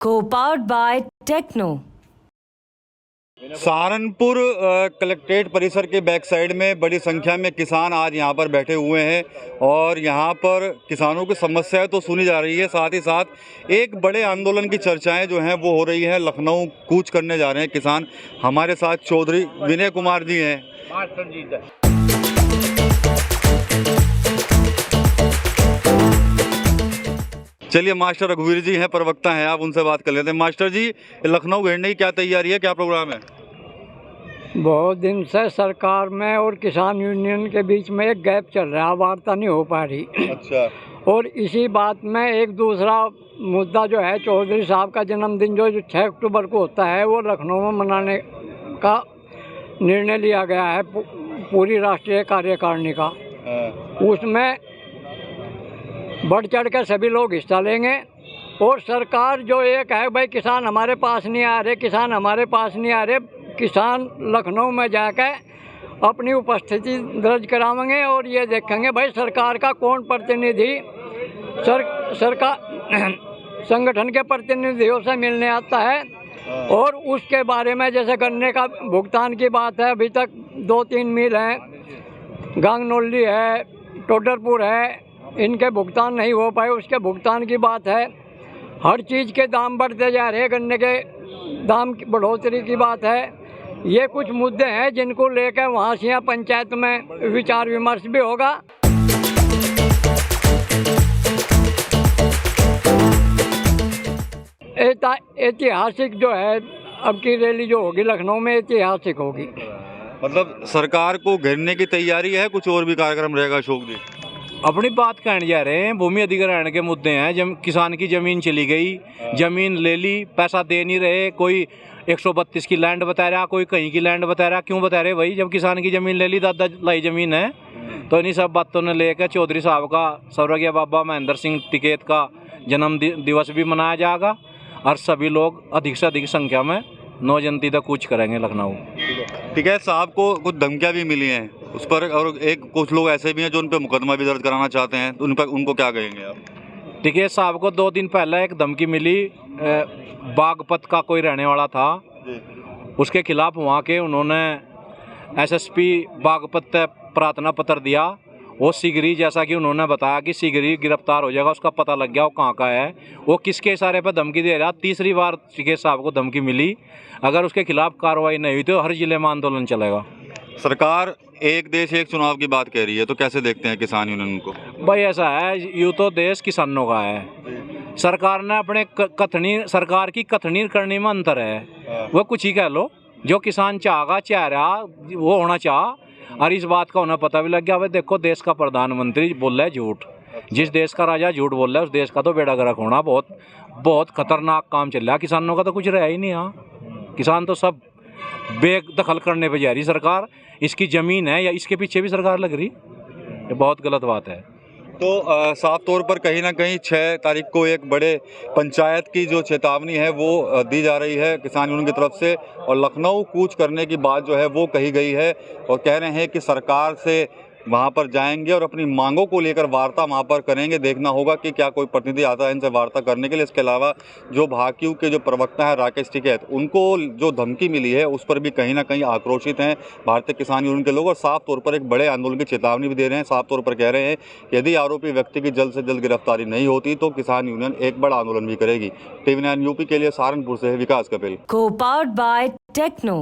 Co-powered by Techno। Saharanpur collectorate परिसर के back side में बड़ी संख्या में किसान आज यहाँ पर बैठे हुए हैं और यहाँ पर किसानों की समस्याएं तो सुनी जा रही है, साथ ही साथ एक बड़े आंदोलन की चर्चाएं जो हैं वो हो रही हैं। लखनऊ कूच करने जा रहे हैं किसान। हमारे साथ चौधरी विनय कुमार जी हैं। चलिए, मास्टर रघुवीर जी हैं, प्रवक्ता हैं, आप उनसे बात कर लेते हैं। मास्टर जी, लखनऊ घेरने की क्या तैयारी है, क्या प्रोग्राम है? बहुत दिन से सरकार में और किसान यूनियन के बीच में एक गैप चल रहा है, वार्ता नहीं हो पा रही। अच्छा। और इसी बात में एक दूसरा मुद्दा जो है, चौधरी साहब का जन्मदिन जो 6 अक्टूबर को होता है, वो लखनऊ में मनाने का निर्णय लिया गया है पूरी राष्ट्रीय कार्यकारिणी का। उसमें बढ़ चढ़ कर सभी लोग हिस्सा लेंगे। और सरकार जो एक है, भाई किसान हमारे पास नहीं आ रहे, किसान हमारे पास नहीं आ रहे, किसान लखनऊ में जाकर अपनी उपस्थिति दर्ज कराएंगे और ये देखेंगे भाई सरकार का कौन प्रतिनिधि सरकार संगठन के प्रतिनिधियों से मिलने आता है। और उसके बारे में जैसे गन्ने का भुगतान की बात है, अभी तक 2-3 मिल हैं, गांगनोली है, टोडरपुर है, इनके भुगतान नहीं हो पाए, उसके भुगतान की बात है। हर चीज़ के दाम बढ़ते जा रहे हैं, गन्ने के दाम की बढ़ोतरी की बात है। ये कुछ मुद्दे हैं जिनको लेकर वहाँ से यहाँ पंचायत में विचार विमर्श भी होगा। ऐतिहासिक जो है अब की रैली जो होगी लखनऊ में, ऐतिहासिक होगी। मतलब सरकार को घेरने की तैयारी है, कुछ और भी कार्यक्रम रहेगा? अशोक जी, अपनी बात कहने जा रहे हैं। भूमि अधिग्रहण के मुद्दे हैं। किसान की ज़मीन चली गई, ज़मीन ले ली, पैसा दे नहीं रहे। कोई 132 की लैंड बता रहा, कोई कहीं की लैंड बता रहा। क्यों बता रहे भाई? जब किसान की ज़मीन ले ली, दादा लाई ज़मीन है। तो इन्हीं सब बातों ने लेकर चौधरी साहब का, स्वर्गीय बाबा महेंद्र सिंह टिकैत का जन्म दिवस भी मनाया जाएगा और सभी लोग अधिक से अधिक संख्या में 9 जनवरी तक कूच करेंगे लखनऊ। टिकैत साहब को कुछ धमकियां भी मिली हैं उस पर, और कुछ लोग ऐसे भी हैं जो उन पर मुकदमा भी दर्ज कराना चाहते हैं, तो उनको क्या कहेंगे आप? टिकैत साहब को 2 दिन पहले एक धमकी मिली। बागपत का कोई रहने वाला था, उसके खिलाफ वहाँ के उन्होंने SSP बागपत प्रार्थना पत्र दिया। वो शीघ्र, जैसा कि उन्होंने बताया कि शीघ्र गिरफ्तार हो जाएगा, उसका पता लग गया वो कहाँ का है, वो किसके इशारे पर धमकी दे रहा। तीसरी बार टिकैत साहब को धमकी मिली। अगर उसके खिलाफ कार्रवाई नहीं हुई तो हर जिले में आंदोलन चलेगा। सरकार एक देश एक चुनाव की बात कह रही है, तो कैसे देखते हैं किसान यूनियन को? भाई ऐसा है, यूँ तो देश किसानों का है। सरकार ने अपने सरकार की कथनी करने में अंतर है। वो कुछ ही कह लो, जो किसान चाह रहा वो होना चाह। और इस बात का उन्हें पता भी लग गया। भाई देखो, देश का प्रधानमंत्री बोल रहा है झूठ। जिस देश का राजा झूठ बोल रहा है, उस देश का तो बेड़ा गर्क होना बहुत खतरनाक काम चल रहा है। किसानों का तो कुछ रहा ही नहीं। यहाँ किसान तो सब बेदखल करने पे जा रही सरकार। इसकी ज़मीन है या इसके पीछे भी सरकार लग रही, ये बहुत गलत बात है। तो साफ तौर पर कहीं ना कहीं 6 तारीख को एक बड़े पंचायत की जो चेतावनी है वो दी जा रही है किसान यूनियन की तरफ से, और लखनऊ कूच करने की बात जो है वो कही गई है। और कह रहे हैं कि सरकार से वहाँ पर जाएंगे और अपनी मांगों को लेकर वार्ता वहाँ पर करेंगे। देखना होगा कि क्या कोई प्रतिनिधि आता है इनसे वार्ता करने के लिए। इसके अलावा जो भाकियू के जो प्रवक्ता है राकेश टिकैत, उनको जो धमकी मिली है उस पर भी कहीं ना कहीं आक्रोशित हैं भारतीय किसान यूनियन के लोग, और साफ तौर पर एक बड़े आंदोलन की चेतावनी भी दे रहे हैं। साफ तौर पर कह रहे हैं कि यदि आरोपी व्यक्ति की जल्द से जल्द गिरफ्तारी नहीं होती तो किसान यूनियन एक बड़ा आंदोलन भी करेगी। TV9 यूपी के लिए सहारनपुर से विकास कपिल। Co-powered by Techno।